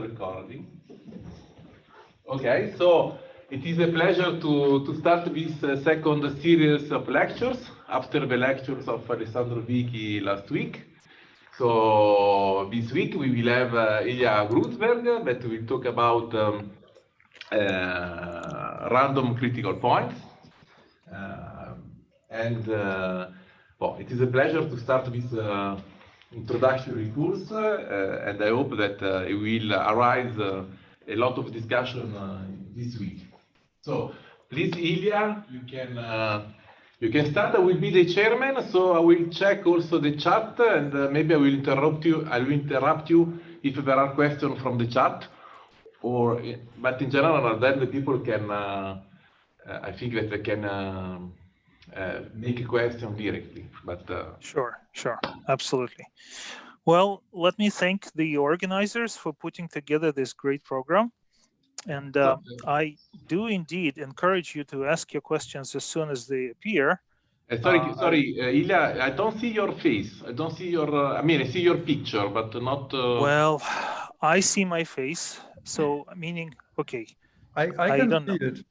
recording. Okay, so it is a pleasure to start this second series of lectures after the lectures of Alessandro Vichi last week. So this week we will have Ilya Gruzberg that will talk about random critical points. Well, it is a pleasure to start this introductory course, and I hope that it will arise a lot of discussion this week. So please, Ilya, you can start. I will be the chairman, so I will check also the chat, and maybe I will interrupt you. I will interrupt you if there are questions from the chat, but in general, then the people can. I think that they can make a question directly. But sure, absolutely. Well, let me thank the organizers for putting together this great program. And I do indeed encourage you to ask your questions as soon as they appear. Sorry, Ilya, I don't see your face. I don't see your, I mean, I see your picture, but not... Well, I see my face, so meaning, okay. I can see it.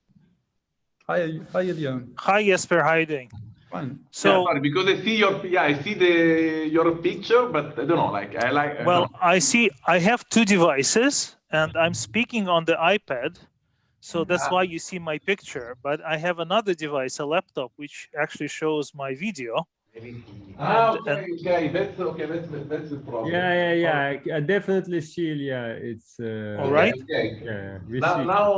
Hi, Ilya. Hi, Jesper, how are you doing? Fine. So, yeah, sorry, because I see your, I see your picture, but I don't know, like, I like... Well, I have two devices, and I'm speaking on the iPad, so that's why you see my picture. But I have another device, a laptop, which actually shows my video. Okay, that's the problem. Yeah. I definitely see, Ilya. It's all right. Okay. Yeah, now,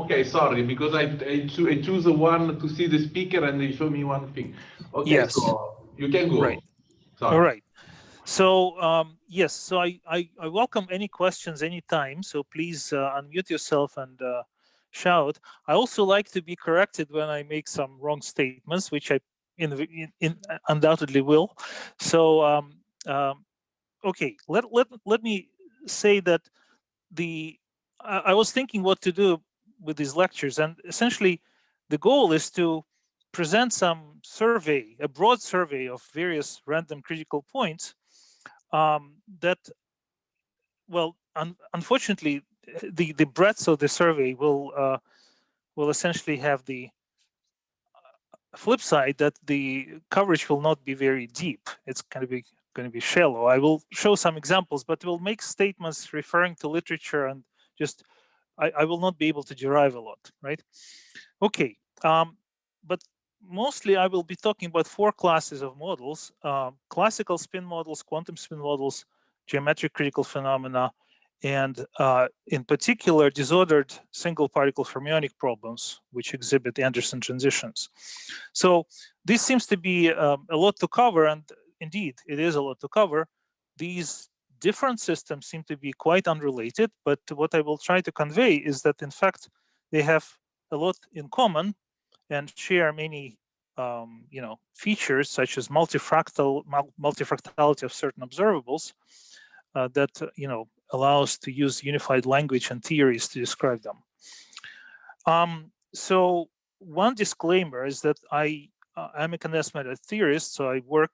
okay, sorry, because I choose one to see the speaker and they show me one thing. Okay, yes. So you can go. Right. All right. So yes, so I welcome any questions anytime. So please unmute yourself and shout. I also like to be corrected when I make some wrong statements, which I undoubtedly will. So okay, let me say that I was thinking what to do with these lectures, and essentially the goal is to present some survey, a broad survey of various random critical points that, well, unfortunately, the breadth of the survey will essentially have the flip side that the coverage will not be very deep. It's going to be shallow. I will show some examples, but we'll make statements referring to literature, and just I will not be able to derive a lot, right? Okay, but mostly I will be talking about four classes of models: classical spin models, quantum spin models, geometric critical phenomena, and in particular, disordered single particle fermionic problems, which exhibit Anderson transitions. So this seems to be a lot to cover, and indeed, it is a lot to cover. These different systems seem to be quite unrelated, but what I will try to convey is that, in fact, they have a lot in common and share many features, such as multifractality of certain observables that allows to use unified language and theories to describe them. So one disclaimer is that I'm a condensed matter theorist, so I work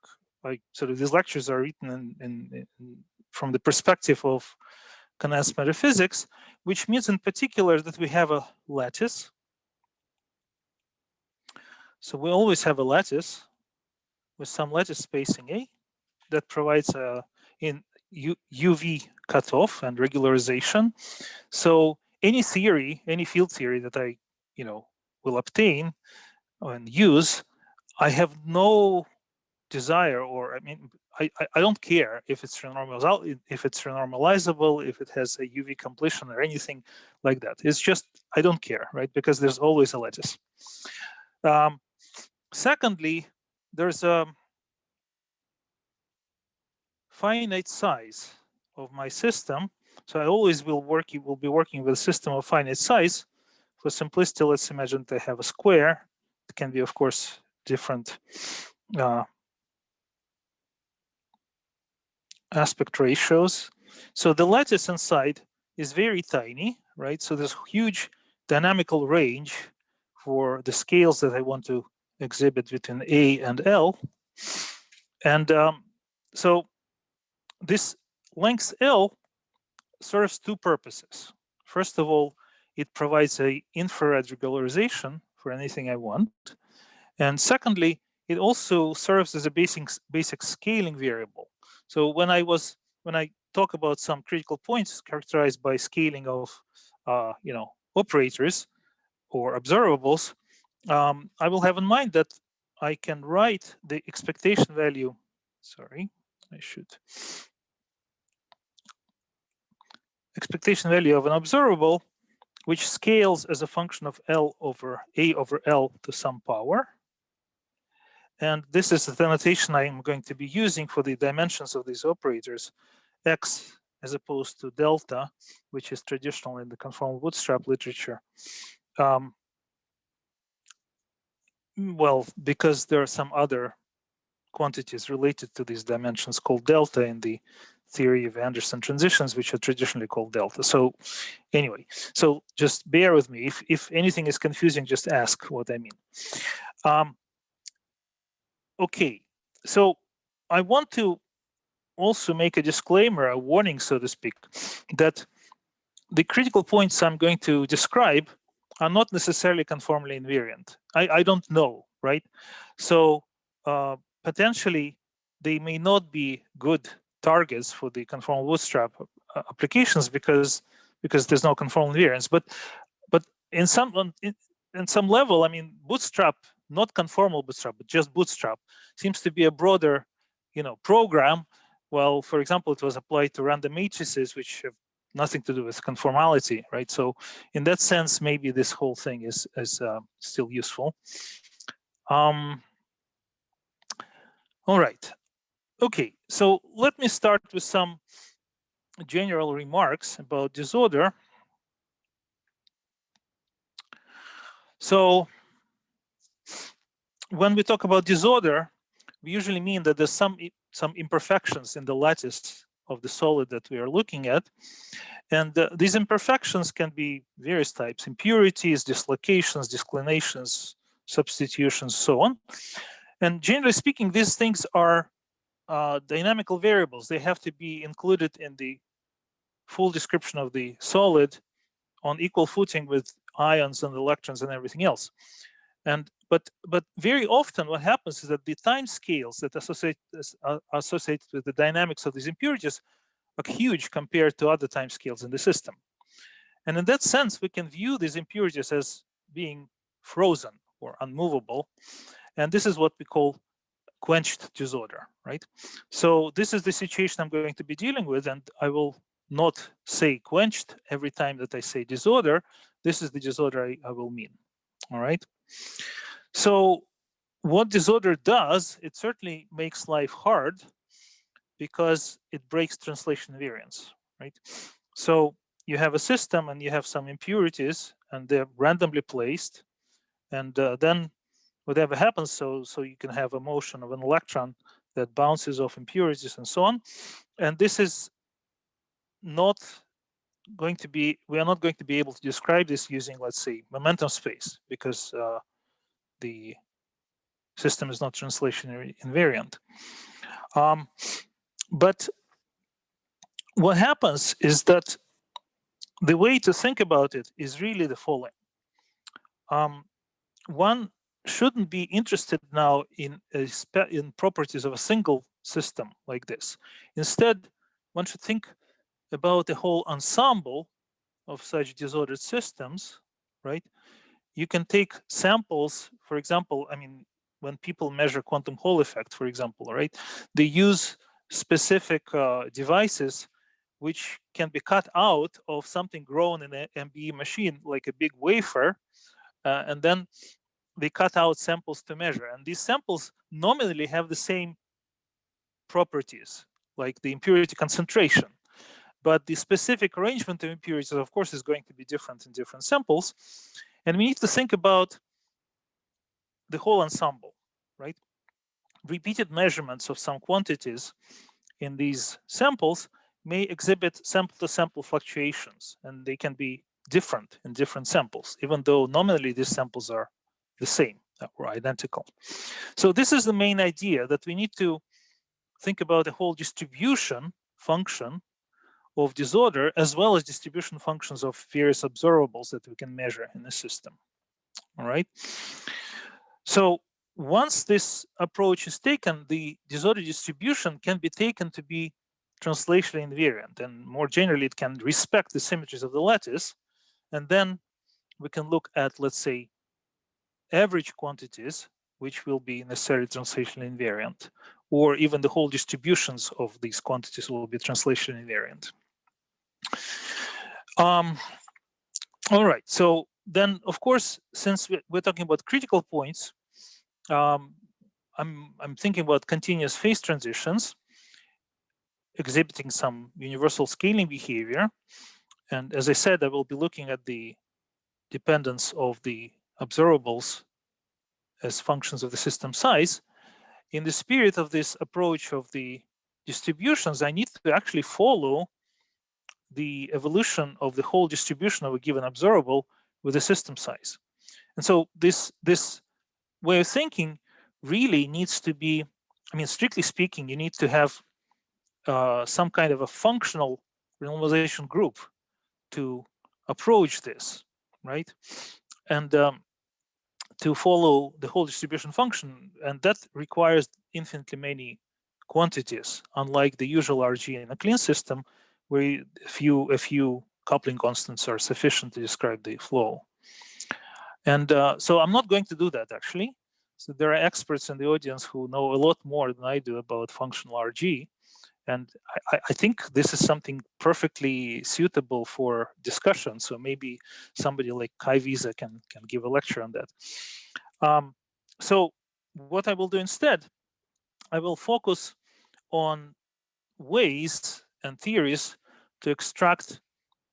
these lectures are written from the perspective of condensed matter physics, which means in particular that we have a lattice. So we always have a lattice with some lattice spacing A that provides in UV cutoff and regularization. So any theory, any field theory that I will obtain and use, I have no desire, or I don't care if it's renormalizable, if it has a UV completion or anything like that. It's just I don't care, right? Because there's always a lattice. Secondly, there's a finite size of my system, so I always will be working with a system of finite size. For simplicity, let's imagine they have a square. It can be, of course, different aspect ratios. So the lattice inside is very tiny, right? So there's huge dynamical range for the scales that I want to exhibit between A and L. And so this length L serves two purposes. First of all, it provides an infrared regularization for anything I want. And secondly, it also serves as a basic scaling variable. So when I talk about some critical points characterized by scaling of operators or observables, I will have in mind that I can write the expectation value. Sorry, I should. Expectation value of an observable, which scales as a function of L over A over L to some power. And this is the notation I am going to be using for the dimensions of these operators, X as opposed to delta, which is traditional in the conformal bootstrap literature. Well, because there are some other quantities related to these dimensions called delta in the theory of Anderson transitions, which are traditionally called delta. So anyway, so just bear with me. If anything is confusing, just ask what I mean. Okay, so I want to also make a disclaimer, a warning, so to speak, that the critical points I'm going to describe are not necessarily conformally invariant. I don't know, right? So potentially they may not be good targets for the conformal bootstrap applications because there's no conformal invariance. But in some level, I mean, bootstrap, not conformal bootstrap, but just bootstrap, seems to be a broader, program. Well, for example, it was applied to random matrices, which have nothing to do with conformality, right? So in that sense, maybe this whole thing is still useful. All right. Okay, so let me start with some general remarks about disorder. So when we talk about disorder, we usually mean that there's some imperfections in the lattice of the solid that we are looking at. And these imperfections can be various types: impurities, dislocations, disclinations, substitutions, so on. And generally speaking, these things are dynamical variables. They have to be included in the full description of the solid on equal footing with ions and electrons and everything else. But very often what happens is that the time scales that are associated with the dynamics of these impurities are huge compared to other time scales in the system. And in that sense, we can view these impurities as being frozen or unmovable. And this is what we call quenched disorder, right? So this is the situation I'm going to be dealing with, and I will not say quenched every time that I say disorder. This is the disorder I will mean, all right? So what disorder does, it certainly makes life hard because it breaks translation invariance, right? So you have a system and you have some impurities and they're randomly placed, and then whatever happens, so you can have a motion of an electron that bounces off impurities and so on. And this is not going to be, we are not going to be able to describe this using, let's say, momentum space, because the system is not translation invariant. But what happens is that the way to think about it is really the following. One shouldn't be interested now in properties of a single system like this. Instead, one should think about the whole ensemble of such disordered systems, right? You can take samples, for example, I mean, when people measure quantum Hall effect, for example, right? They use specific devices which can be cut out of something grown in an MBE machine, like a big wafer, and then they cut out samples to measure. And these samples nominally have the same properties, like the impurity concentration. But the specific arrangement of impurities, of course, is going to be different in different samples. And we need to think about the whole ensemble, right? Repeated measurements of some quantities in these samples may exhibit sample-to-sample fluctuations, and they can be different in different samples, even though nominally these samples are the same or identical. So this is the main idea, that we need to think about the whole distribution function of disorder, as well as distribution functions of various observables that we can measure in the system. All right. So once this approach is taken, the disorder distribution can be taken to be translationally invariant, and more generally, it can respect the symmetries of the lattice. And then we can look at, let's say, average quantities, which will be necessarily translationally invariant, or even the whole distributions of these quantities will be translationally invariant. All right, so then, of course, since we're talking about critical points, I'm thinking about continuous phase transitions exhibiting some universal scaling behavior. And as I said, I will be looking at the dependence of the observables as functions of the system size. In the spirit of this approach of the distributions, I need to actually follow the evolution of the whole distribution of a given observable with the system size. And so this way of thinking really needs to be, I mean, strictly speaking, you need to have some kind of a functional renormalization group to approach this, right? And to follow the whole distribution function, and that requires infinitely many quantities, unlike the usual RG in a clean system, where a few coupling constants are sufficient to describe the flow. And so I'm not going to do that, actually. So there are experts in the audience who know a lot more than I do about functional RG. And I think this is something perfectly suitable for discussion. So maybe somebody like Kai Wiese can give a lecture on that. So what I will do instead, I will focus on ways and theories to extract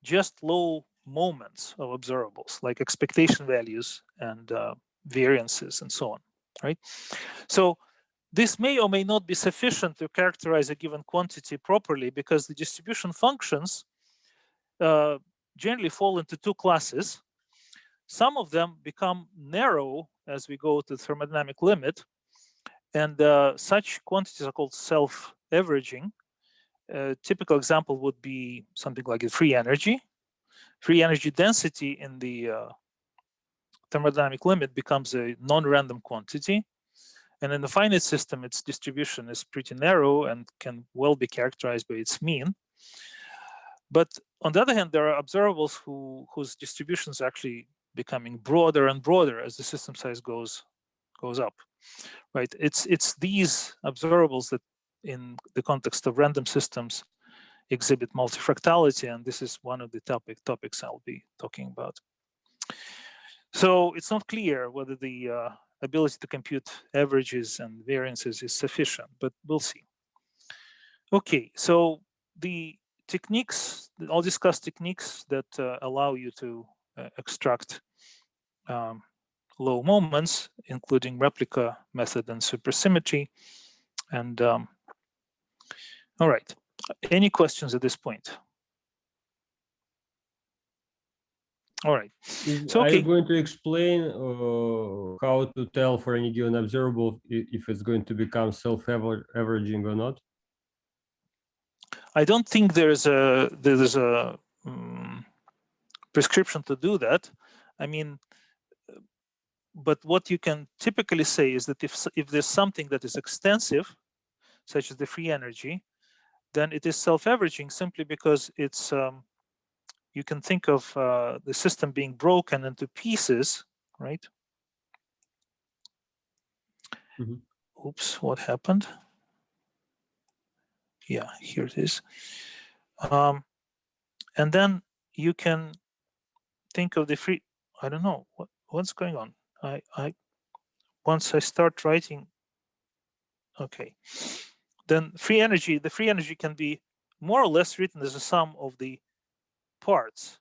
just low moments of observables, like expectation values and variances and so on, right? So this may or may not be sufficient to characterize a given quantity properly, because the distribution functions generally fall into two classes. Some of them become narrow as we go to the thermodynamic limit, and such quantities are called self-averaging. A typical example would be something like the free energy. Free energy density in the thermodynamic limit becomes a non-random quantity. And in the finite system, its distribution is pretty narrow and can well be characterized by its mean. But on the other hand, there are observables whose distributions are actually becoming broader and broader as the system size goes up, right? It's these observables that, in the context of random systems, exhibit multifractality, and this is one of the topics I'll be talking about. So it's not clear whether the ability to compute averages and variances is sufficient, but we'll see. Okay, so the techniques, I'll discuss techniques that allow you to extract low moments, including replica method and supersymmetry. And all right, any questions at this point? All right. So, Are you going to explain how to tell for any given observable if it's going to become self-averaging or not? I don't think there's a prescription to do that. I mean, but what you can typically say is that if there's something that is extensive, such as the free energy, then it is self-averaging simply because it's you can think of the system being broken into pieces, right? Mm-hmm. Oops, what happened? Yeah, here it is. And then you can think of the free, I don't know, what's going on? Once I start writing, okay, then the free energy can be more or less written as a sum of the parts.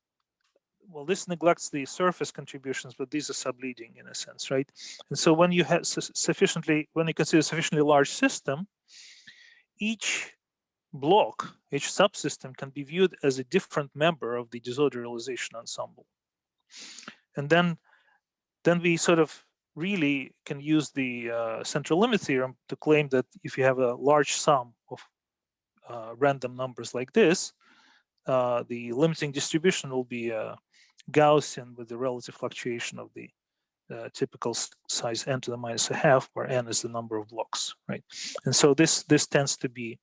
Well, this neglects the surface contributions, but these are subleading in a sense, right? And so when you have when you consider a sufficiently large system, each block, each subsystem can be viewed as a different member of the disorder realization ensemble. And then we sort of really can use the central limit theorem to claim that if you have a large sum of random numbers like this, the limiting distribution will be Gaussian with the relative fluctuation of the typical size n to the minus a half, where n is the number of blocks, right? And so this tends to be,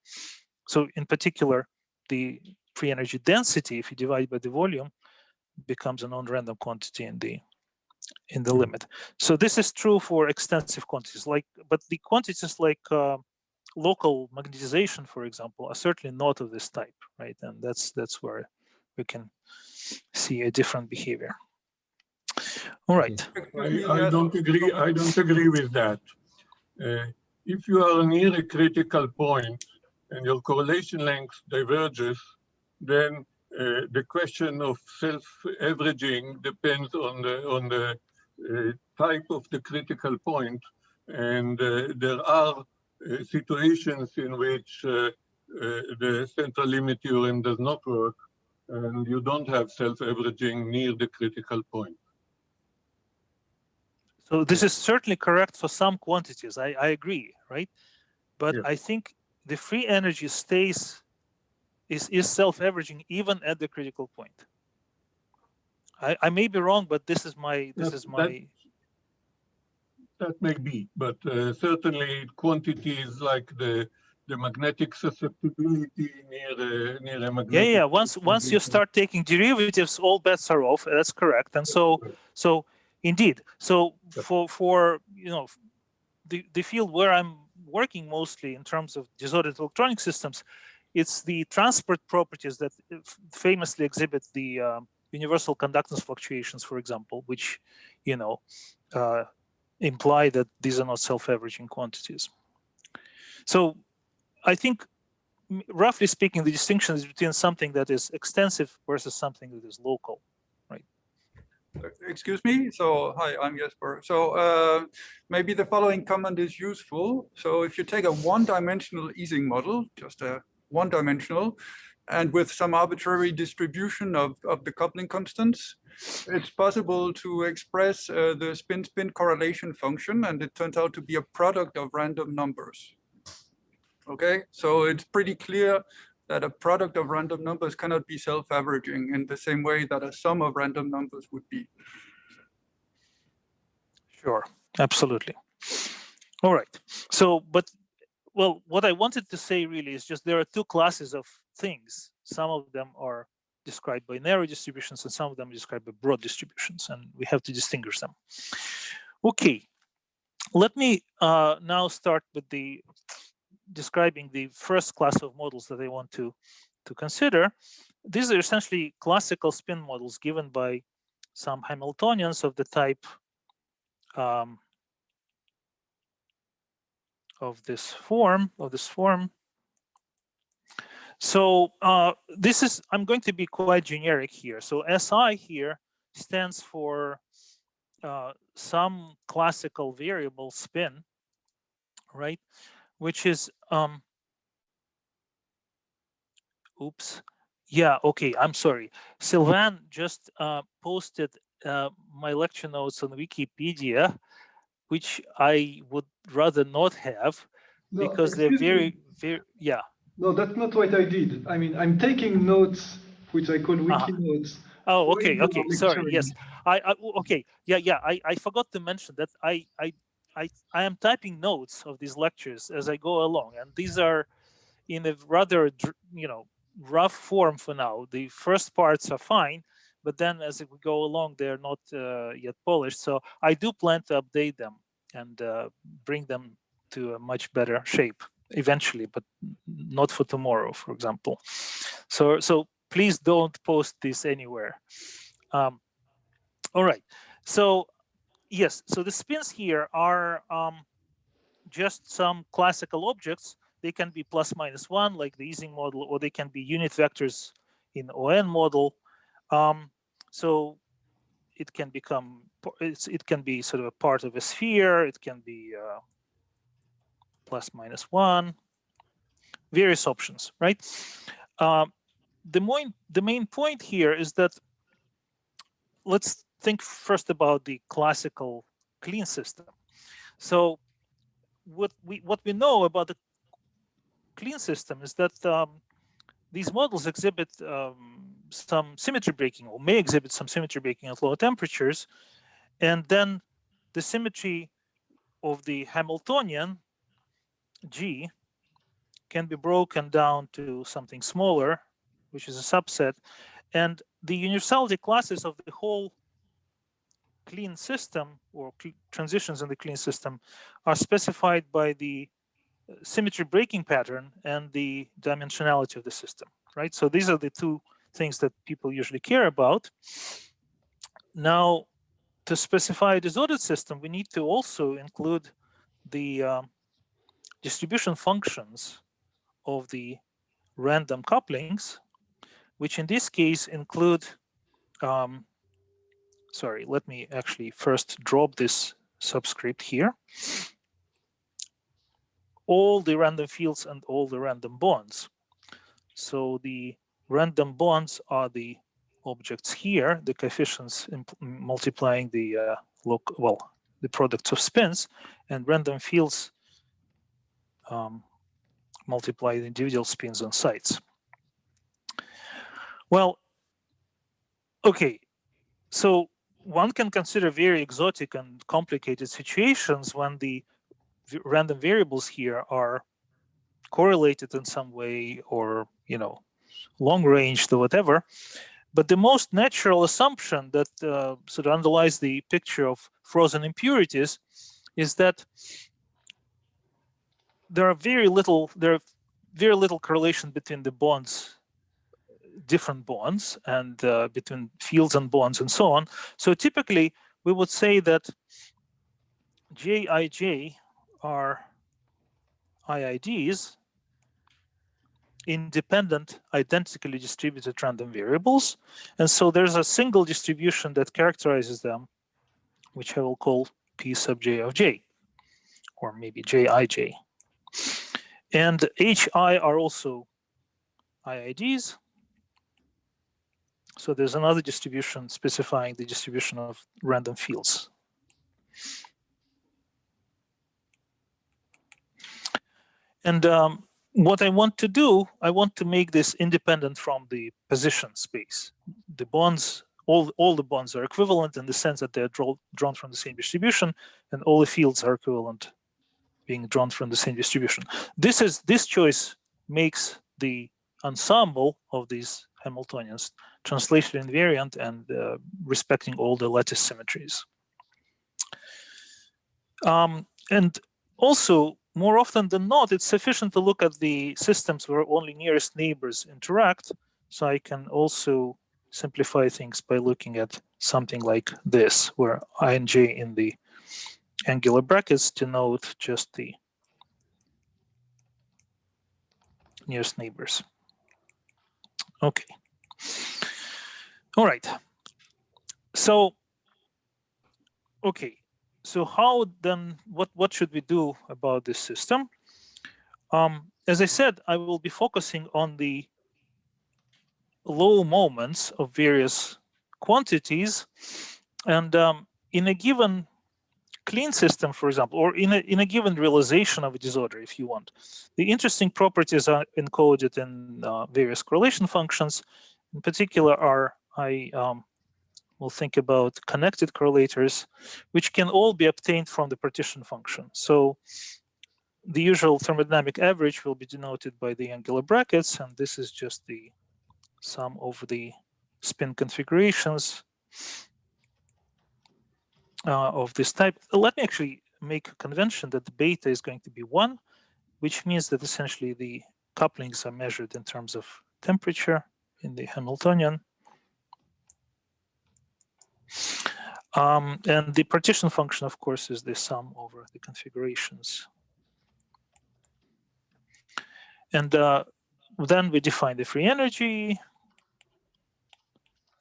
so in particular, the free energy density, if you divide by the volume, becomes a non-random quantity in the limit. So this is true for extensive quantities, but the quantities like local magnetization, for example, are certainly not of this type, right? And that's where we can see a different behavior. All right. I don't agree. I don't agree with that. If you are near a critical point and your correlation length diverges, then the question of self-averaging depends on the type of the critical point, and there are situations in which the central limit theorem does not work, and you don't have self-averaging near the critical point. So this is certainly correct for some quantities. I agree, right? But I think the free energy is self-averaging even at the critical point. I may be wrong, but this is my that may be, but certainly quantities like the magnetic susceptibility near a magnetic. Yeah. Once you start taking derivatives, all bets are off. That's correct. And so indeed, so for the field where I'm working mostly in terms of disordered electronic systems, it's the transport properties that famously exhibit the universal conductance fluctuations, for example, which imply that these are not self-averaging quantities. So I think, roughly speaking, the distinction is between something that is extensive versus something that is local, right? Excuse me. So hi, I'm Jesper. So maybe the following comment is useful. So if you take a one-dimensional Ising model, just a one-dimensional, and with some arbitrary distribution of the coupling constants, it's possible to express the spin-spin correlation function, and it turns out to be a product of random numbers. Okay, so it's pretty clear that a product of random numbers cannot be self-averaging in the same way that a sum of random numbers would be. Sure, absolutely. All right. So, well, what I wanted to say really is just there are two classes of things. Some of them are described by narrow distributions and some of them are described by broad distributions, and we have to distinguish them. Okay, let me now start with describing the first class of models that I want to consider. These are essentially classical spin models given by some Hamiltonians of the type of this form. So I'm going to be quite generic here. So SI here stands for some classical variable spin, right? Which is, oops. Yeah, okay, I'm sorry. Sylvain just posted my lecture notes on Wikipedia, which I would rather not have because they're very, yeah. No, that's not what I did. I mean, I'm taking notes, which I call wiki notes. Oh, okay, sorry, yes. Okay, yeah, I forgot to mention that I am typing notes of these lectures as I go along, and these are in a rather, rough form for now. The first parts are fine, but then as we go along, they're not yet polished. So I do plan to update them and bring them to a much better shape eventually, but not for tomorrow, for example. So please don't post this anywhere. All right. So yes, so the spins here are just some classical objects. They can be plus minus one, like the Ising model, or they can be unit vectors in ON model. So it can become, it can be sort of a part of a sphere. It can be plus minus one, various options, right? The main point here is that let's think first about the classical clean system. So what we know about the clean system is that these models exhibit some symmetry breaking, or may exhibit some symmetry breaking at low temperatures. And then the symmetry of the Hamiltonian G can be broken down to something smaller, which is a subset. And the universality classes of the whole clean system, or transitions in the clean system, are specified by the symmetry breaking pattern and the dimensionality of the system, right? So these are the two things that people usually care about. Now, to specify a disordered system, we need to also include the distribution functions of the random couplings, which in this case include, sorry, let me actually first drop this subscript here. All the random fields and all the random bonds. So the random bonds are the objects here, the coefficients multiplying the the products of spins, and random fields multiply the individual spins on sites. Well, okay, so one can consider very exotic and complicated situations when the random variables here are correlated in some way, or long ranged or whatever. But the most natural assumption that sort of underlies the picture of frozen impurities is that there are very little correlation between the bonds, different bonds, and between fields and bonds and so on. So typically we would say that Jij are IIDs, independent, identically distributed random variables. And so there's a single distribution that characterizes them, which I will call P sub j of j, or maybe Jij. And Hi are also IIDs. So there's another distribution specifying the distribution of random fields. And what I want to do, I want to make this independent from the position space. The bonds, all the bonds are equivalent in the sense that they're drawn from the same distribution, and all the fields are equivalent, being drawn from the same distribution. This choice makes the ensemble of these Hamiltonians translation invariant and respecting all the lattice symmetries. And also, more often than not, it's sufficient to look at the systems where only nearest neighbors interact. So I can also simplify things by looking at something like this, where I and j in the angular brackets denote just the nearest neighbors. Okay. All right. So, okay. So how then, what should we do about this system? As I said, I will be focusing on the low moments of various quantities. And in a given clean system, for example, or in a given realization of a disorder, if you want, the interesting properties are encoded in various correlation functions. In particular, we'll think about connected correlators, which can all be obtained from the partition function. So the usual thermodynamic average will be denoted by the angular brackets, and this is just the sum of the spin configurations of this type. Let me actually make a convention that the beta is going to be 1, which means that essentially the couplings are measured in terms of temperature in the Hamiltonian. And the partition function, of course, is the sum over the configurations. And then we define the free energy.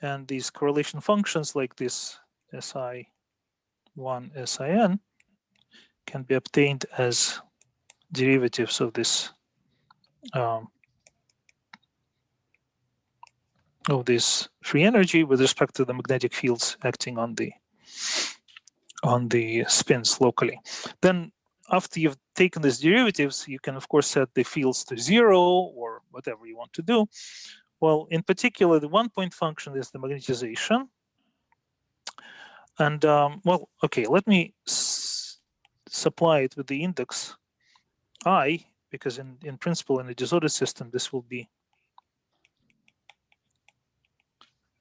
And these correlation functions like this SI1, SIN can be obtained as derivatives of this free energy with respect to the magnetic fields acting on the spins locally. Then after you've taken these derivatives, you can of course set the fields to 0 or whatever you want to do. Well, in particular, the 1-point function is the magnetization. And well, okay, let me supply it with the index I, because in principle, in a disordered system, this will be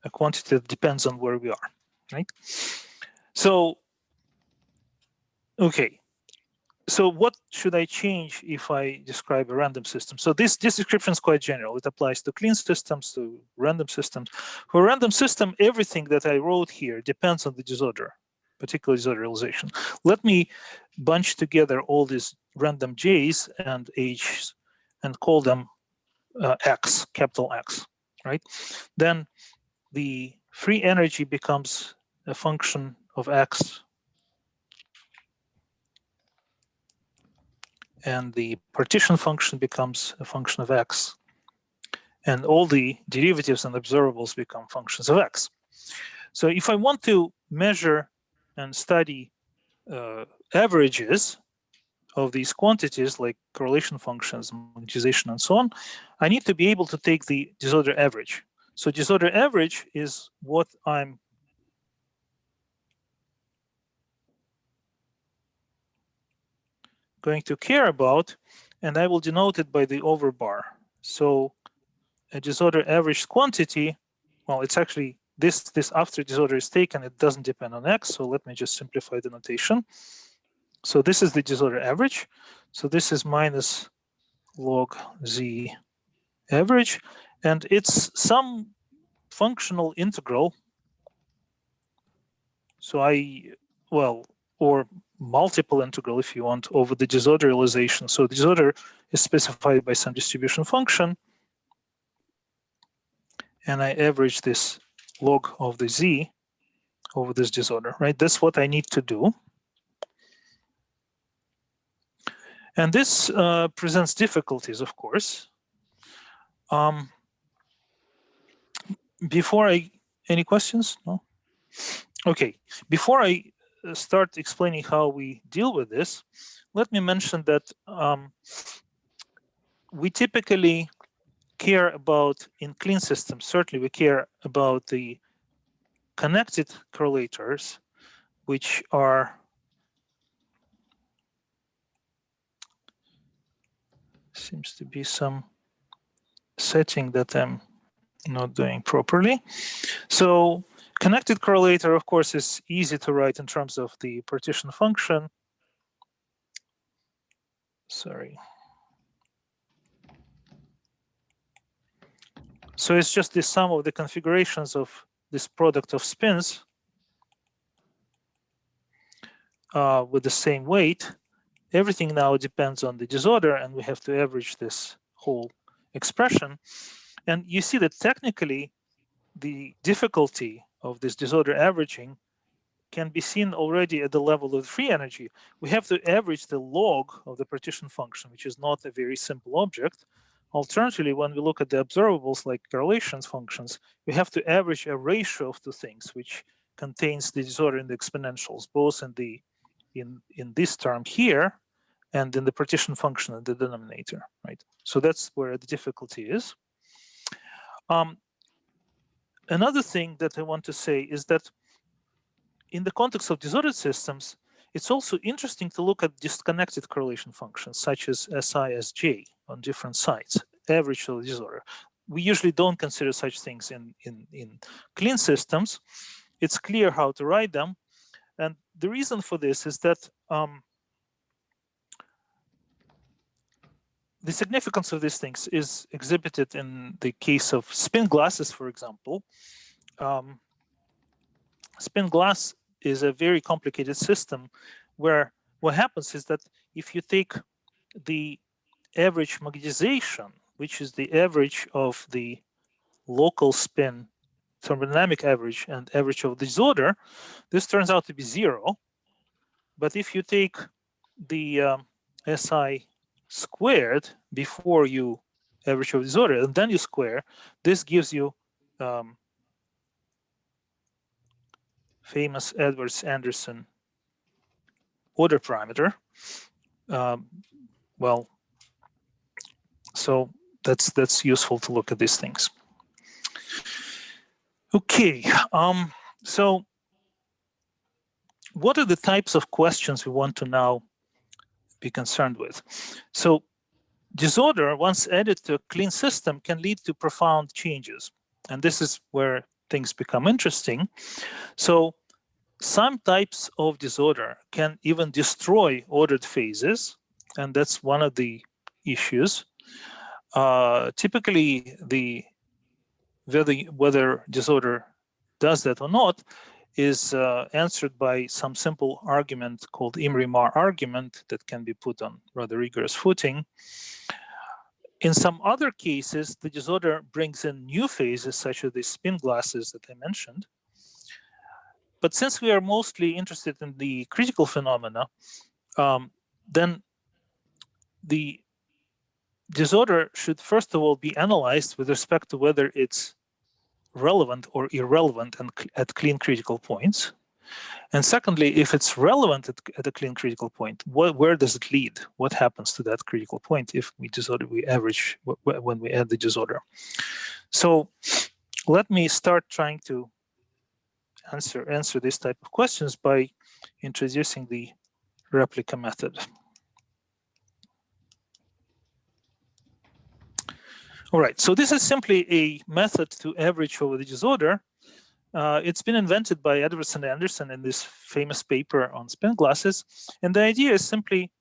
a quantity that depends on where we are, right? So, okay. So what should I change if I describe a random system? So this description is quite general. It applies to clean systems, to random systems. For a random system, everything that I wrote here depends on the disorder, particular disorder realization. Let me bunch together all these random J's and H's and call them X, capital X, right? Then the free energy becomes a function of X, and the partition function becomes a function of X, and all the derivatives and observables become functions of X. So if I want to measure and study averages of these quantities, like correlation functions, magnetization, and so on, I need to be able to take the disorder average. So disorder average is what I'm going to care about, and I will denote it by the overbar. So a disorder average quantity, well, it's actually this after disorder is taken, it doesn't depend on X. So let me just simplify the notation. So this is the disorder average. So this is minus log Z average, and it's some functional integral. So well, or multiple integral if you want, over the disorder realization. So the disorder is specified by some distribution function, and I average this log of the Z over this disorder, right? That's what I need to do. And this presents difficulties, of course. Any questions? No? Okay, before I start explaining how we deal with this, let me mention that we typically care about, in clean systems, certainly we care about the connected correlators, which are seems to be some setting that I'm not doing properly. So connected correlator, of course, is easy to write in terms of the partition function. Sorry. So it's just the sum of the configurations of this product of spins with the same weight. Everything now depends on the disorder, and we have to average this whole expression. And you see that technically the difficulty of this disorder averaging can be seen already at the level of free energy. We have to average the log of the partition function, which is not a very simple object. Alternatively, when we look at the observables like correlations functions, we have to average a ratio of two things, which contains the disorder in the exponentials, both in this term here and in the partition function in the denominator, right? So that's where the difficulty is. Another thing that I want to say is that in the context of disordered systems, it's also interesting to look at disconnected correlation functions, such as SI as J on different sides, average of the disorder. We usually don't consider such things in clean systems. It's clear how to write them. And the reason for this is that the significance of these things is exhibited in the case of spin glasses, for example. Spin glass is a very complicated system where what happens is that if you take the average magnetization, which is the average of the local spin thermodynamic average and average of the disorder, this turns out to be 0. But if you take the SI squared before you average of the disorder and then you square, this gives you famous Edwards-Anderson order parameter. Well, so that's useful to look at these things. Okay, so what are the types of questions we want to now be concerned with? So disorder, once added to a clean system, can lead to profound changes. And this is where things become interesting. So some types of disorder can even destroy ordered phases, and that's one of the issues. Typically, whether disorder does that or not is answered by some simple argument called Imry-Mar argument that can be put on rather rigorous footing. In some other cases, the disorder brings in new phases, such as the spin glasses that I mentioned. But since we are mostly interested in the critical phenomena, then the disorder should first of all be analyzed with respect to whether it's relevant or irrelevant at clean critical points. And secondly, if it's relevant at a clean critical point, where does it lead? What happens to that critical point if we average when we add the disorder? So let me start trying to answer this type of questions by introducing the replica method. All right, so this is simply a method to average over the disorder. It's been invented by Edwards and Anderson in this famous paper on spin glasses. And the idea is simply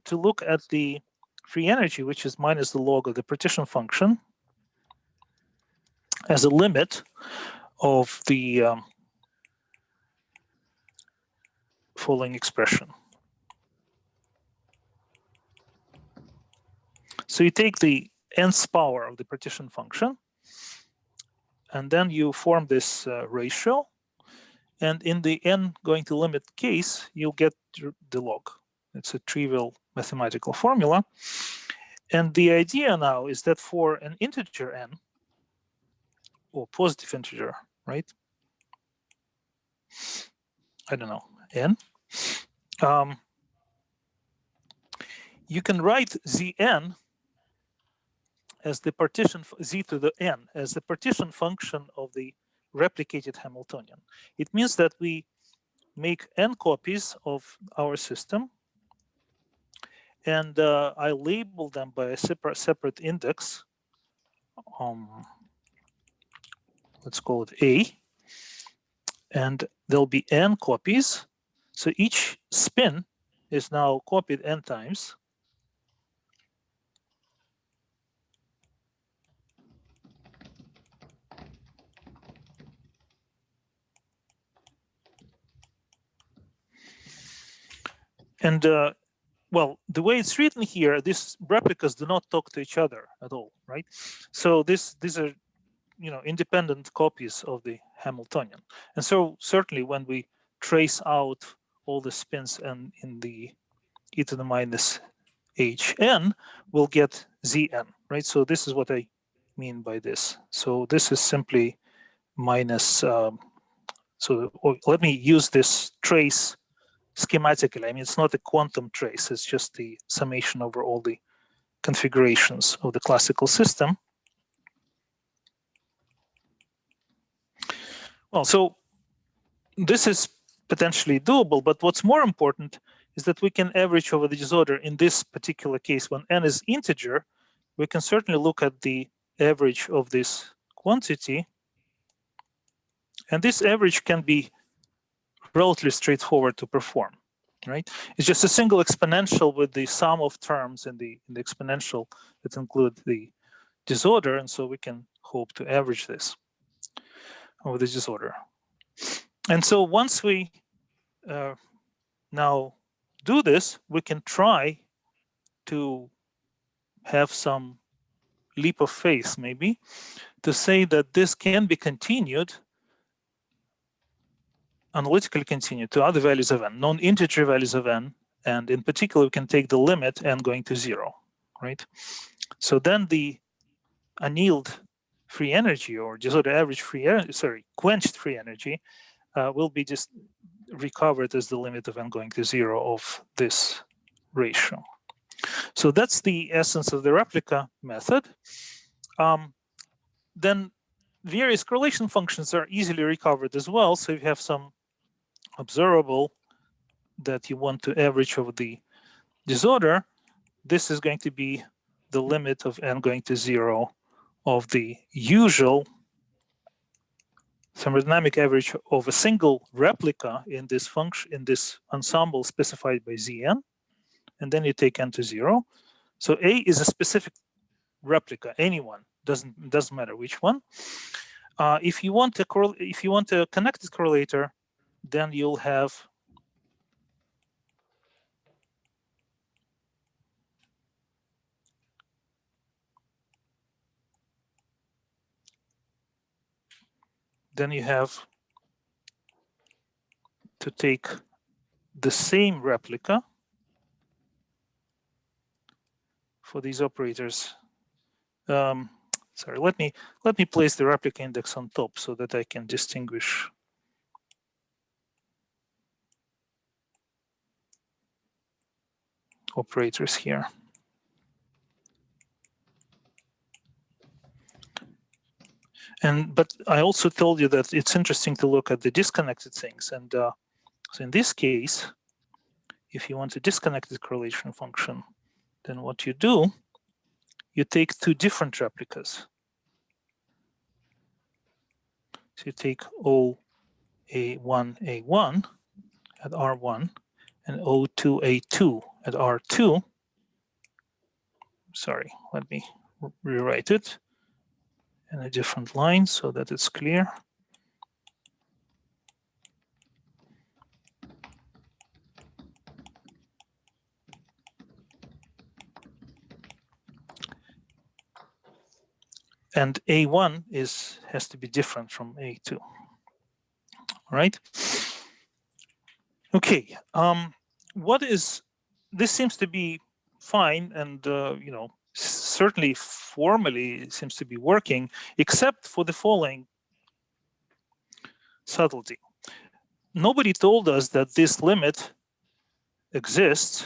to look at the free energy, which is minus the log of the partition function, as a limit of the following expression. So you take the nth power of the partition function, and then you form this ratio. And in the n going to limit case, you'll get the log. It's a trivial mathematical formula. And the idea now is that for an integer n, or positive integer, right? I don't know, n. You can write Zn as the partition, z to the n, as the partition function of the replicated Hamiltonian. It means that we make n copies of our system, and I label them by a separate index. Let's call it A, and there'll be n copies. So each spin is now copied n times. And well, the way it's written here, these replicas do not talk to each other at all, right? So these are, independent copies of the Hamiltonian. And so certainly when we trace out all the spins and in the e to the minus hn, we'll get zn, right? So this is what I mean by this. So this is simply minus, so let me use this trace schematically. I mean, it's not a quantum trace, it's just the summation over all the configurations of the classical system. Well, so this is potentially doable, but what's more important is that we can average over the disorder in this particular case. When n is integer, we can certainly look at the average of this quantity. And this average can be relatively straightforward to perform, right? It's just a single exponential with the sum of terms in the exponential that include the disorder. And so we can hope to average this over the disorder. And so once we now do this, we can try to have some leap of faith, maybe, to say that this can be continued, analytically continued to other values of n, non-integer values of n, and in particular, we can take the limit n going to 0, right? So then the annealed free energy, or disorder average free energy, sorry, quenched free energy, will be just recovered as the limit of n going to 0 of this ratio. So that's the essence of the replica method. Then various correlation functions are easily recovered as well. So if you have some observable that you want to average over the disorder, this is going to be the limit of n going to 0 of the usual thermodynamic average of a single replica in this function, in this ensemble specified by Zn, and then you take n to 0. So A is a specific replica, anyone, doesn't matter which one. If you want a connected correlator, then you'll have to take the same replica for these operators. Sorry, let me place the replica index on top so that I can distinguish operators here. But I also told you that it's interesting to look at the disconnected things. And so in this case, if you want a disconnected correlation function, then what you do, you take two different replicas. So you take O(A1)(A1) at R1 and O(2)(A2) at R2. Sorry, let me rewrite it in a different line so that it's clear. And A1 has to be different from A2. All right. Okay. This seems to be fine, and you know, certainly formally it seems to be working, except for the following subtlety. Nobody told us that this limit exists,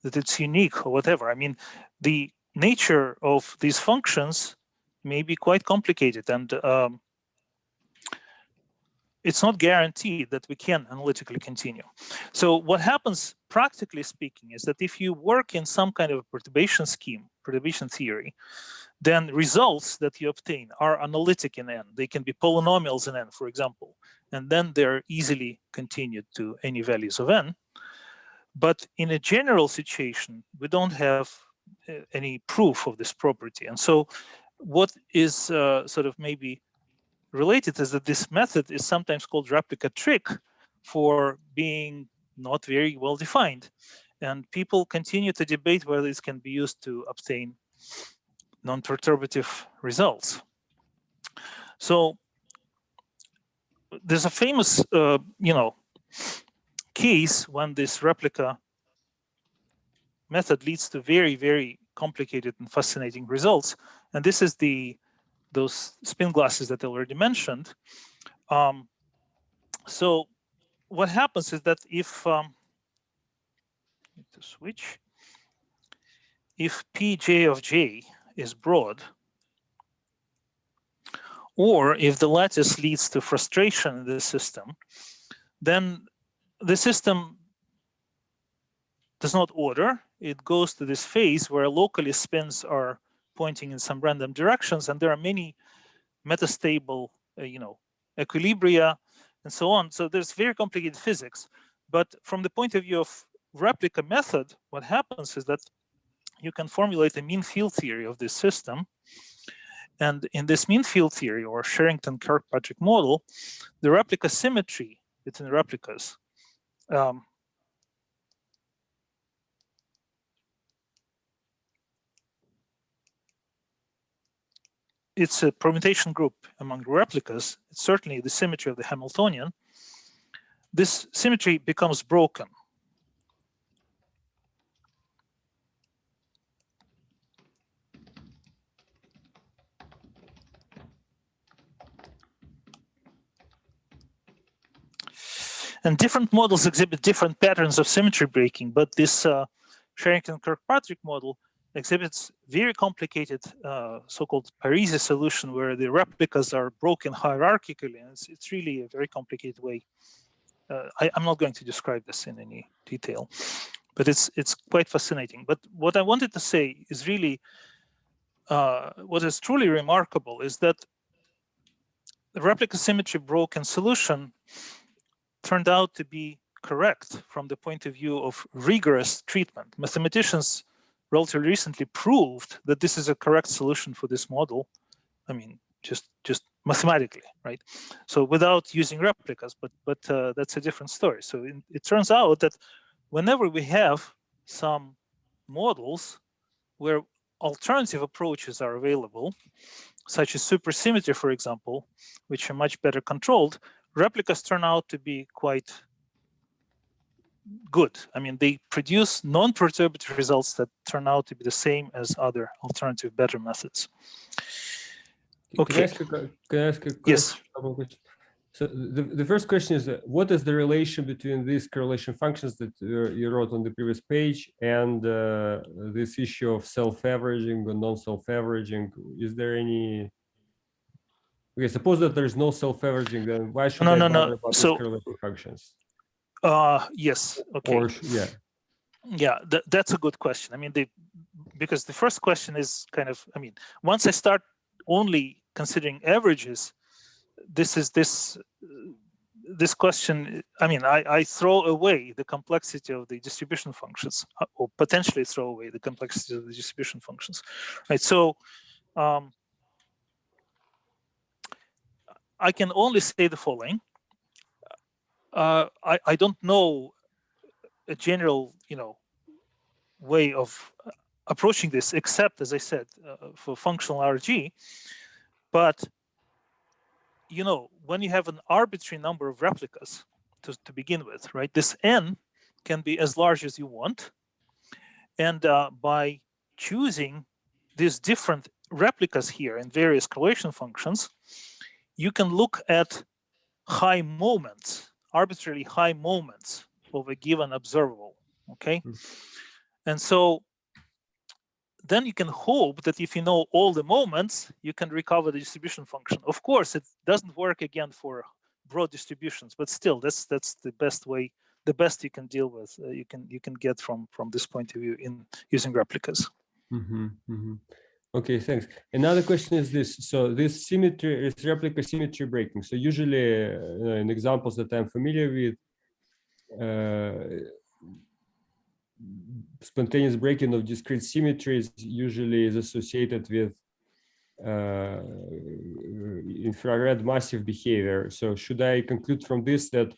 that it's unique or whatever. I mean, the nature of these functions may be quite complicated, and it's not guaranteed that we can analytically continue. So what happens, practically speaking, is that if you work in some kind of a perturbation scheme, perturbation theory, then results that you obtain are analytic in n. They can be polynomials in n, for example, and then they're easily continued to any values of n. But in a general situation, we don't have any proof of this property. And so what is sort of maybe related is that this method is sometimes called replica trick for being not very well defined. And people continue to debate whether this can be used to obtain non-perturbative results. So there's a famous, you know, case when this replica method leads to very, very complicated and fascinating results. And this is those spin glasses that I already mentioned. So what happens is that if to switch, if Pj of j is broad, or if the lattice leads to frustration in the system, then the system does not order. It goes to this phase where locally spins are pointing in some random directions, and there are many metastable, you know, equilibria and so on. So there's very complicated physics. But from the point of view of replica method, what happens is that you can formulate a mean field theory of this system. And in this mean field theory, or Sherrington-Kirkpatrick model, the replica symmetry between replicas it's a permutation group among the replicas. It's certainly the symmetry of the Hamiltonian. This symmetry becomes broken. And different models exhibit different patterns of symmetry breaking, but this Sherrington-Kirkpatrick model exhibits very complicated so-called Parisi solution where the replicas are broken hierarchically, and it's really a very complicated way. I'm not going to describe this in any detail, but it's quite fascinating. But what I wanted to say is really what is truly remarkable is that the replica symmetry broken solution turned out to be correct from the point of view of rigorous treatment. Mathematicians relatively recently proved that this is a correct solution for this model. I mean, just mathematically, right? So without using replicas, but that's a different story. So it turns out that whenever we have some models where alternative approaches are available, such as supersymmetry, for example, which are much better controlled, replicas turn out to be quite good. I mean, they produce non-perturbative results that turn out to be the same as other alternative better methods. Okay. Can I ask a yes. question? So the first question is, what is the relation between these correlation functions that you wrote on the previous page and this issue of self-averaging or non-self-averaging? Is there any? Okay, suppose that there's no self-averaging, then why should I bother about these correlation functions? Yes. Okay. Or, yeah. Yeah, that's a good question. I mean, because the first question is kind of, I mean, once I start only considering averages, this question, I mean, I throw away the complexity of the distribution functions, or potentially throw away the complexity of the distribution functions, right? So I can only say the following. I don't know a general, way of approaching this, except, as I said, for functional RG. But, when you have an arbitrary number of replicas to begin with, right, this n can be as large as you want. And by choosing these different replicas here in various correlation functions, you can look at high moments, arbitrarily high moments of a given observable, okay? And so then you can hope that if you know all the moments, you can recover the distribution function. Of course, it doesn't work again for broad distributions, but still, that's the best way, the best you can deal with, you can get from this point of view in using replicas. Okay, thanks. Another question is this. So this symmetry is replica symmetry breaking. So usually in examples that I'm familiar with, spontaneous breaking of discrete symmetries usually is associated with infrared massive behavior. So should I conclude from this that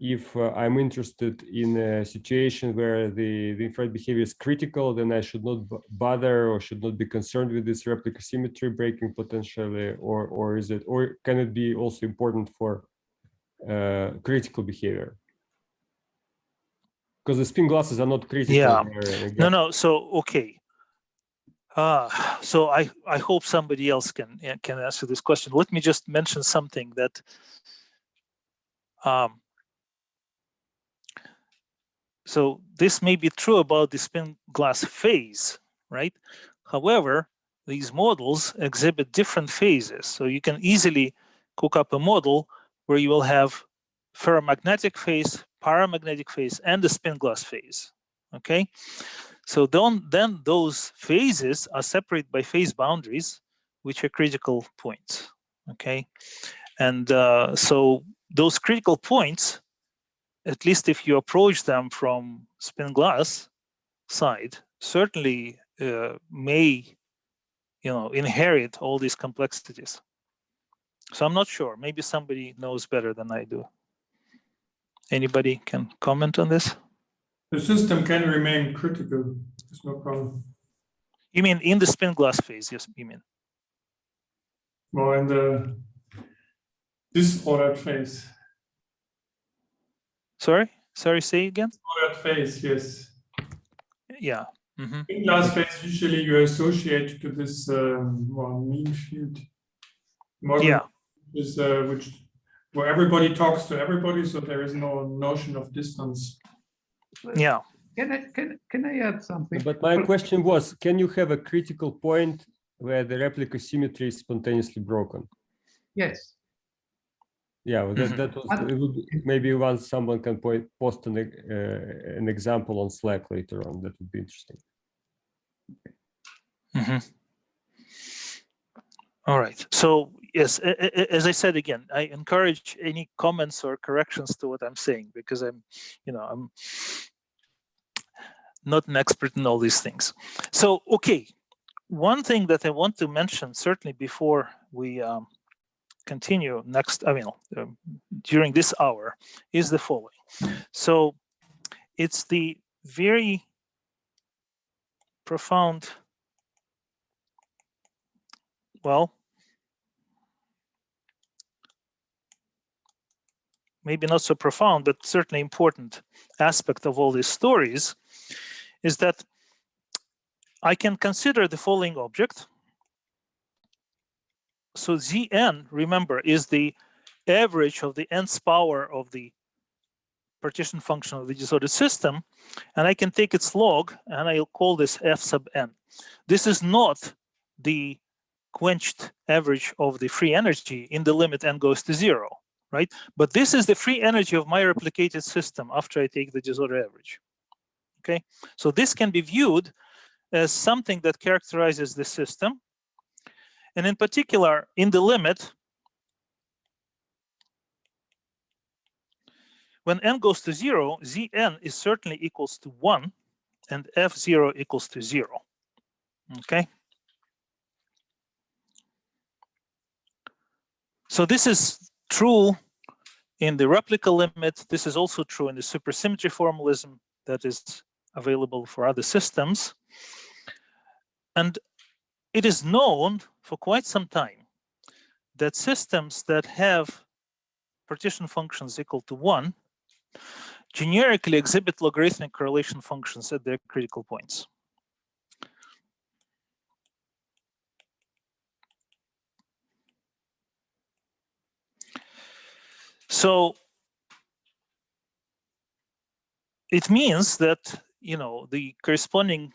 if I'm interested in a situation where the infrared behavior is critical, then I should not bother or should not be concerned with this replica symmetry breaking potentially, or can it be also important for critical behavior? Because the spin glasses are not critical. Yeah. No. So okay. So I hope somebody else can answer this question. Let me just mention something that so this may be true about the spin glass phase, right? However, these models exhibit different phases. So you can easily cook up a model where you will have ferromagnetic phase, paramagnetic phase, and the spin glass phase, okay? So then those phases are separated by phase boundaries, which are critical points, okay? And so those critical points, at least if you approach them from spin glass side, certainly may, inherit all these complexities. So I'm not sure. Maybe somebody knows better than I do. Anybody can comment on this? The system can remain critical. There's no problem. You mean in the spin glass phase? Yes, you mean? Well, in the disordered phase. Sorry, say again. Disordered phase, yes. Yeah. In glass phase, usually you associate to this mean field model. Yeah. Is where everybody talks to everybody, so there is no notion of distance. Yeah. Can I add something? But my question was, can you have a critical point where the replica symmetry is spontaneously broken? Yes. Yeah, well, that was it would, maybe once someone can post an example on Slack later on. That would be interesting. All right. So yes, as I said again, I encourage any comments or corrections to what I'm saying, because I'm not an expert in all these things. So okay, one thing that I want to mention certainly before we continue next, during this hour, is the following. So it's the very profound, well, maybe not so profound, but certainly important aspect of all these stories is that I can consider the following object. So Zn, remember, is the average of the nth power of the partition function of the disordered system, and I can take its log and I'll call this f sub n. This is not the quenched average of the free energy in the limit n goes to 0, right? But this is the free energy of my replicated system after I take the disorder average. Okay, so this can be viewed as something that characterizes the system. And in particular, in the limit, when n goes to 0, Zn is certainly equals to 1 and f0 equals to 0. Okay. So this is true in the replica limit. This is also true in the supersymmetry formalism that is available for other systems. And it is known for quite some time that systems that have partition functions equal to 1 generically exhibit logarithmic correlation functions at their critical points. So it means that, the corresponding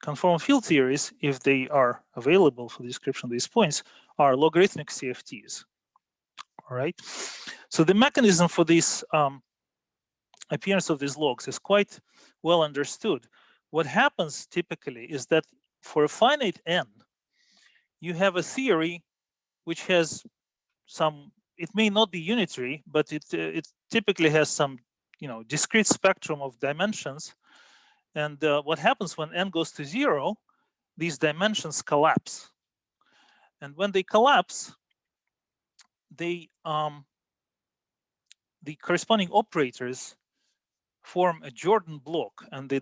conformal field theories, if they are available for the description of these points, are logarithmic CFTs. All right. So the mechanism for this appearance of these logs is quite well understood. What happens typically is that for a finite n, you have a theory which has some, it may not be unitary, but it typically has some discrete spectrum of dimensions. And what happens when n goes to 0, these dimensions collapse. And when they collapse, they the corresponding operators form a Jordan block, and the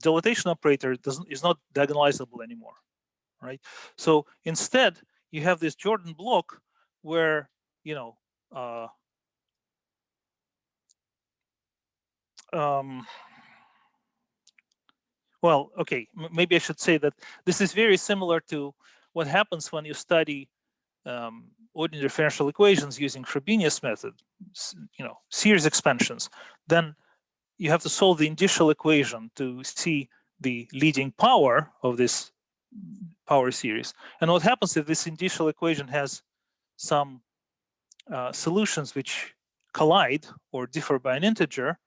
dilatation operator is not diagonalizable anymore, right? So instead, you have this Jordan block where well, okay, maybe I should say that this is very similar to what happens when you study ordinary differential equations using Frobenius method, series expansions. Then you have to solve the initial equation to see the leading power of this power series. And what happens if this initial equation has some solutions which collide or differ by an integer,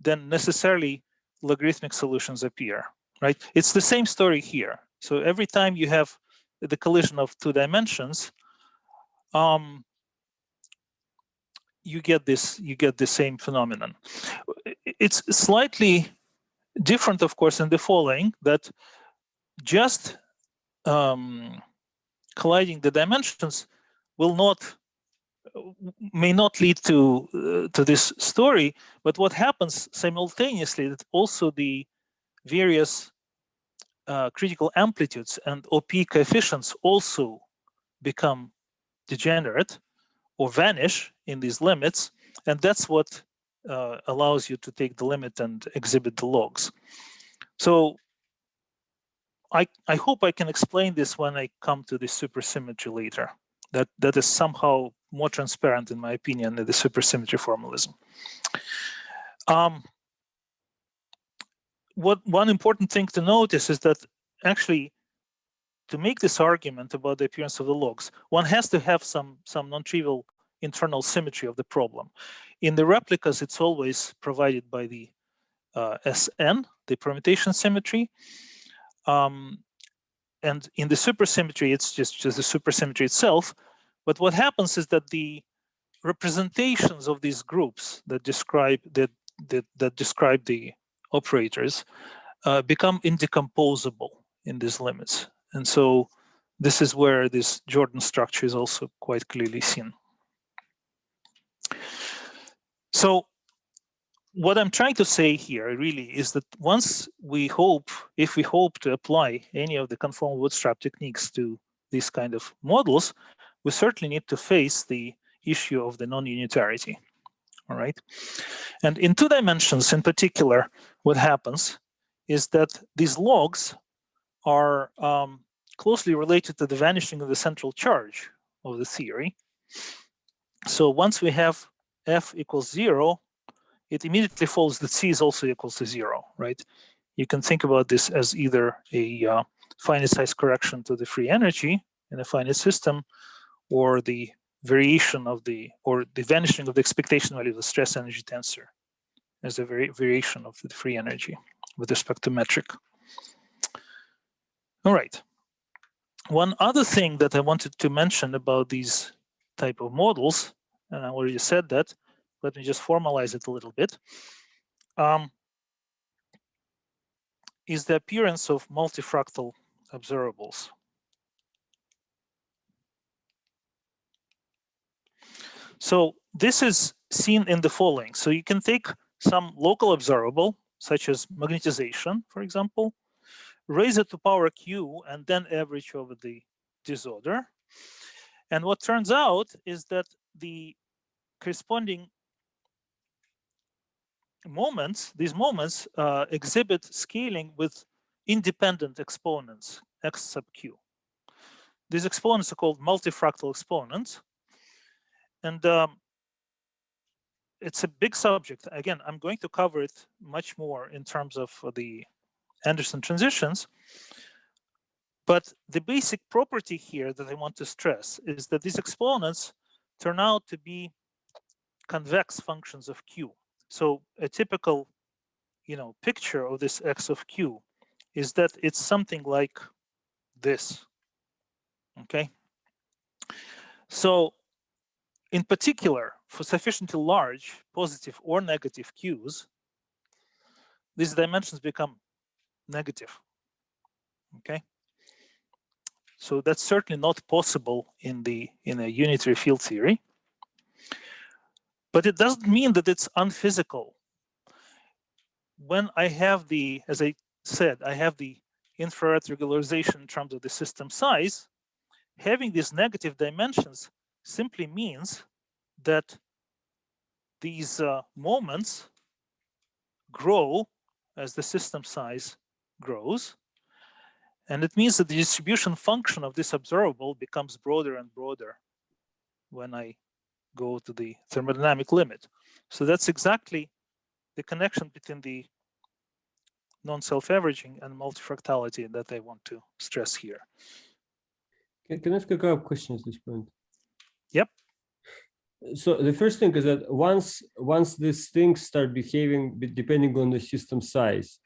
then necessarily logarithmic solutions appear, right? It's the same story here. So every time you have the collision of two dimensions, you get the same phenomenon. It's slightly different, of course, in the following, that just colliding the dimensions may not lead to this story, but what happens simultaneously that also the various critical amplitudes and OP coefficients also become degenerate or vanish in these limits, and that's what allows you to take the limit and exhibit the logs. So I hope I can explain this when I come to the supersymmetry later. That is somehow more transparent, in my opinion, than the supersymmetry formalism. one important thing to notice is that actually, to make this argument about the appearance of the logs, one has to have some non-trivial internal symmetry of the problem. In the replicas, it's always provided by the Sn, the permutation symmetry. And in the supersymmetry, it's just the supersymmetry itself. But what happens is that the representations of these groups that describe the operators become indecomposable in these limits. And so this is where this Jordan structure is also quite clearly seen. So what I'm trying to say here really is that once we hope, if we hope to apply any of the conformal bootstrap techniques to these kind of models, we certainly need to face the issue of the non-unitarity, all right? And in 2 dimensions in particular, what happens is that these logs are closely related to the vanishing of the central charge of the theory. So once we have f equals 0, it immediately follows that c is also equals to 0, right? You can think about this as either a finite size correction to the free energy in a finite system, or the variation of the vanishing of the expectation value of the stress energy tensor as a variation of the free energy with respect to metric. All right. One other thing that I wanted to mention about these type of models, and I already said that, let me just formalize it a little bit, is the appearance of multifractal observables. So this is seen in the following. So you can take some local observable, such as magnetization, for example, raise it to power q, and then average over the disorder. And what turns out is that the corresponding moments, these moments exhibit scaling with independent exponents, x sub q. These exponents are called multifractal exponents. And it's a big subject. Again, I'm going to cover it much more in terms of the Anderson transitions. But the basic property here that I want to stress is that these exponents turn out to be convex functions of q. So a typical, picture of this x of q is that it's something like this. Okay. So in particular, for sufficiently large positive or negative q's, these dimensions become negative. Okay. So that's certainly not possible in a unitary field theory. But it doesn't mean that it's unphysical. When I have as I said, I have the infrared regularization in terms of the system size, having these negative dimensions simply means that these moments grow as the system size grows. And it means that the distribution function of this observable becomes broader and broader when I go to the thermodynamic limit. So that's exactly the connection between the non-self-averaging and multifractality that I want to stress here. Can I ask a couple of questions at this point? Yep. So the first thing is that once these things start behaving depending on the system size,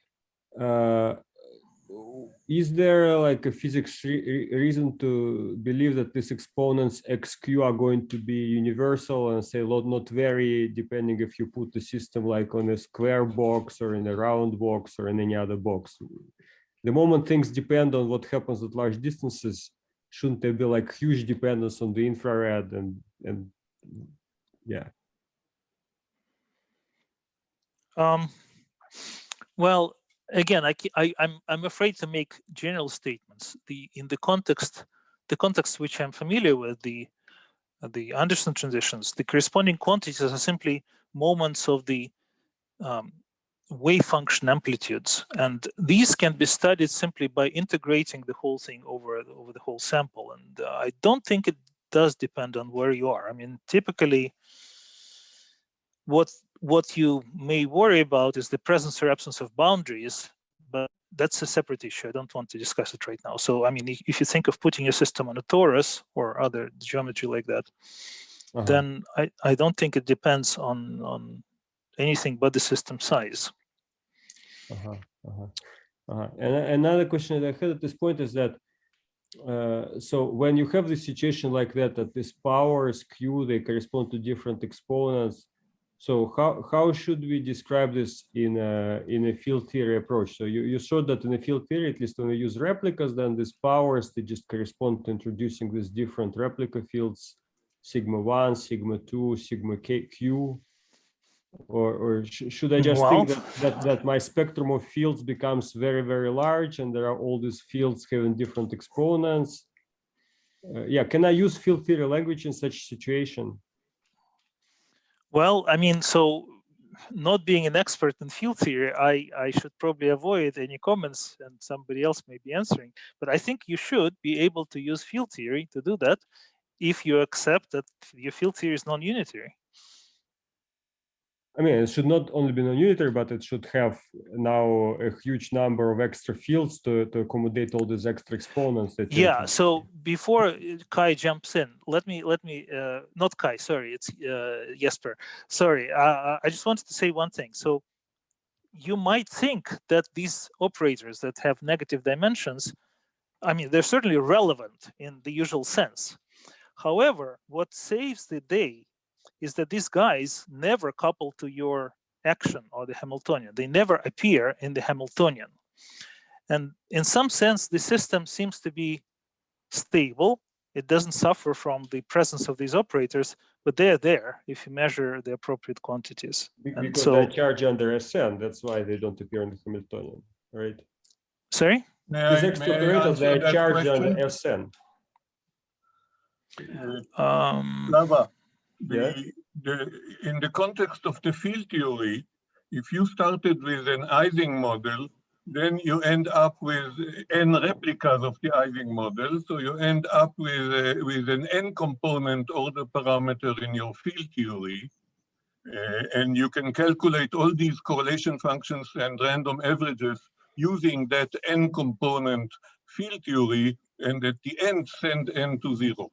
is there like a physics reason to believe that these exponents xq are going to be universal and say not vary depending if you put the system like on a square box or in a round box or in any other box? The moment things depend on what happens at large distances, shouldn't there be like huge dependence on the infrared and yeah? Well, again, I'm afraid to make general statements. In the context which I'm familiar with, the Anderson transitions, the corresponding quantities are simply moments of the wave function amplitudes, and these can be studied simply by integrating the whole thing over the whole sample. And I don't think it does depend on where you are. I mean, typically, what you may worry about is the presence or absence of boundaries but that's a separate issue. I don't want to discuss it right now. So, I mean, if you think of putting a system on a torus or other geometry like that, then I don't think it depends on anything but the system size. And another question that I had at this point is that, so when you have this situation like that these powers q, they correspond to different exponents. So how should we describe this in a field theory approach? So you showed that in a field theory, at least when we use replicas, then these powers, they just correspond to introducing these different replica fields, sigma 1, sigma 2, sigma q. Or should I just think that my spectrum of fields becomes very, very large and there are all these fields having different exponents? Yeah, can I use field theory language in such a situation? Well, I mean, so not being an expert in field theory, I should probably avoid any comments and somebody else may be answering. But I think you should be able to use field theory to do that if you accept that your field theory is non-unitary. I mean, it should not only be non-unitary, but it should have now a huge number of extra fields to accommodate all these extra exponents. That yeah. So before Kai jumps in, let me not Kai. Sorry, it's Jesper. Sorry, I just wanted to say one thing. So you might think that these operators that have negative dimensions, I mean, they're certainly relevant in the usual sense. However, what saves the day is that these guys never couple to your action or the Hamiltonian. They never appear in the Hamiltonian. And in some sense, the system seems to be stable. It doesn't suffer from the presence of these operators, but they're there if you measure the appropriate quantities. Because they charge under Sn, that's why they don't appear in the Hamiltonian, right? Sorry? These extra operators, they are charged under Sn. In the context of the field theory, if you started with an Ising model, then you end up with n replicas of the Ising model. So you end up with an n component order parameter in your field theory. And you can calculate all these correlation functions and random averages using that n component field theory, and at the end send n to 0.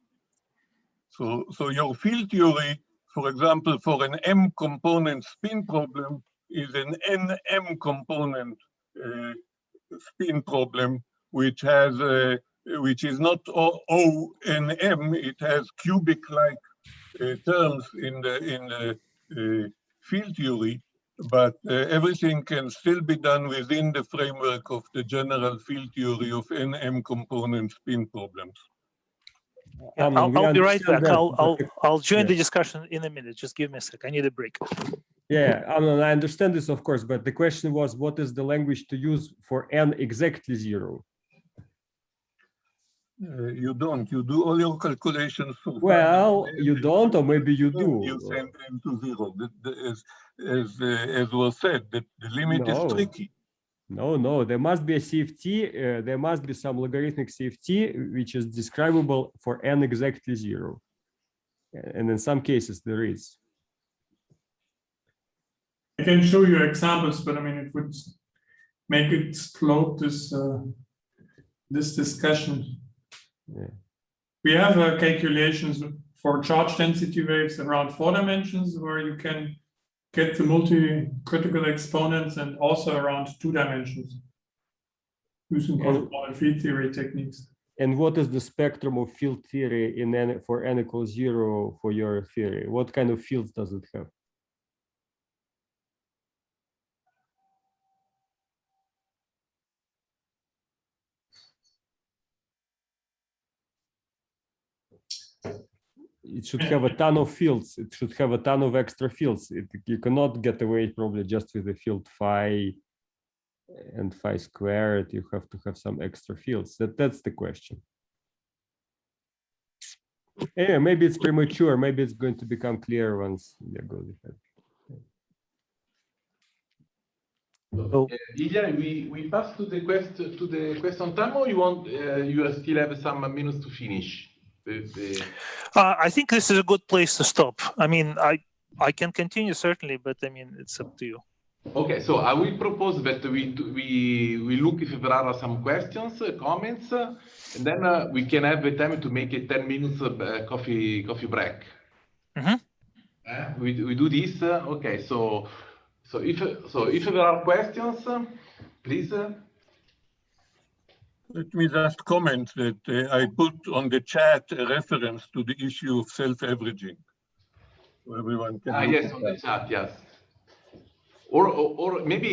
So your field theory, for example, for an m component spin problem is an nm component spin problem, which is not O and M. It has cubic-like terms in the field theory, but everything can still be done within the framework of the general field theory of nm component spin problems. Yeah, I'll be right back. I'll join the discussion in a minute. Just give me a sec. I need a break. Yeah, I understand this, of course, but the question was, what is the language to use for n exactly 0? You don't. You do all your calculations. Well, you don't, or maybe you do. You send n to 0. As was said, that the limit is tricky. No, there must be a CFT, there must be some logarithmic CFT, which is describable for n exactly 0. And in some cases there is. I can show you examples, but I mean, it would make it slope this, this discussion. Yeah. We have calculations for charge density waves around 4 dimensions, where you can get the multi-critical exponents, and also around 2 dimensions using conformal field theory techniques. And what is the spectrum of field theory in n for n equals 0 for your theory? What kind of fields does it have? It should have a ton of fields. It should have a ton of extra fields. You cannot get away probably just with the field phi and phi squared. You have to have some extra fields. That's the question. Yeah, maybe it's premature. Maybe it's going to become clear once you go ahead. So, Ilya, we pass to the question time, or you want you still have some minutes to finish? I think this is a good place to stop. I mean, I can continue certainly, but I mean, it's up to you. Okay, so I will propose that we look if there are some questions, comments, and then we can have the time to make a 10 minutes coffee break. We do this. Okay, so if there are questions, please. Let me just comment that I put on the chat a reference to the issue of self-averaging. So everyone can look Yes, at on that. the chat, yes. Or maybe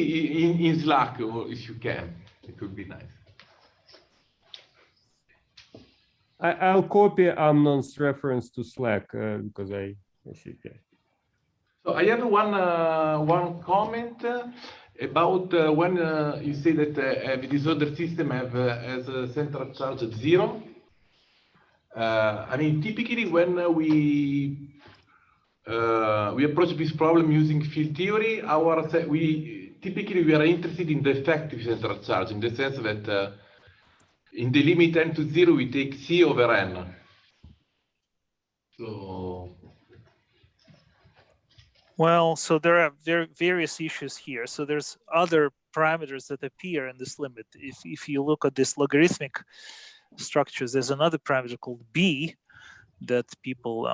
in Slack, or if you can, it would be nice. I'll copy Amnon's reference to Slack because I see it. So I have one comment about when you say that the disordered system has a central charge of 0. I mean, typically when we approach this problem using field theory, we are interested in the effective central charge, in the sense that in the limit n to 0 we take C over n. So. Well, so there are various issues here. So there's other parameters that appear in this limit. If you look at this logarithmic structures, there's another parameter called B that people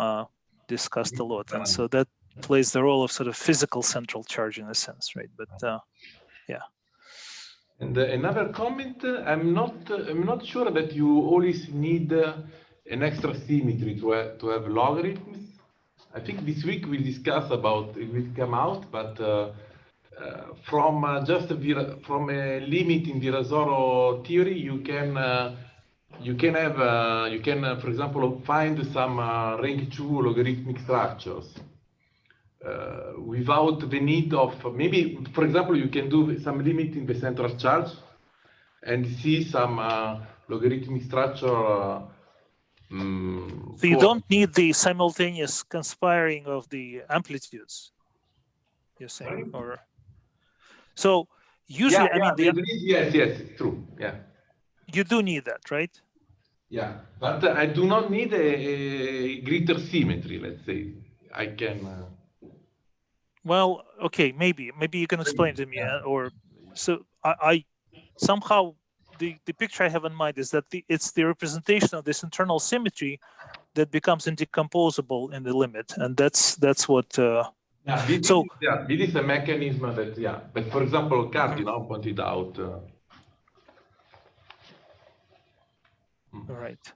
discussed a lot, and so that plays the role of sort of physical central charge in a sense, right? But yeah. And another comment: I'm not sure that you always need an extra symmetry to have logarithms. I think this week we'll discuss about it will come out, but from a limit in Virasoro theory, you can for example find some rank 2 logarithmic structures without the need of maybe, for example, you can do some limit in the central charge and see some logarithmic structure. So you don't need the simultaneous conspiring of the amplitudes, you're saying, or so usually, I mean, yes, it's true, yeah. You do need that, right? Yeah, but I do not need a greater symmetry, let's say. I can. Well, okay, maybe you can explain to me, or so I somehow the picture I have in mind is that it's the representation of this internal symmetry that becomes indecomposable in the limit, and that's what. This is a mechanism that but for example, Cardinal pointed out. All right.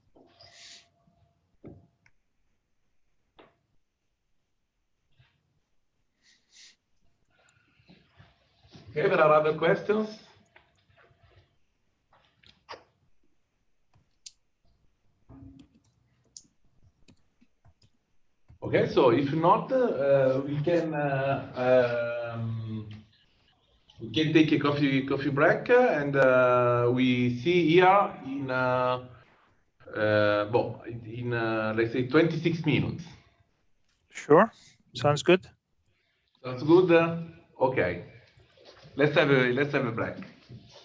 Okay, there are other questions? Okay, so if not, we can take a coffee break, and we see here in let's say 26 minutes. Sure, sounds good. Sounds good. Okay, let's have a break.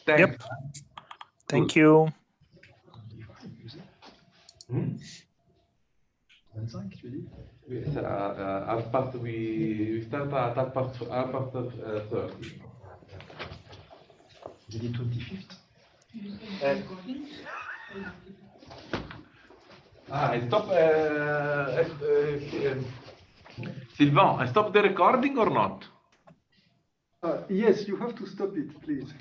Thanks. Yep. Thank you. 25, tu dis? We start at 30. J'ai dit 25th. I stop. Sylvain, I stop the recording or not? Yes, you have to stop it, please.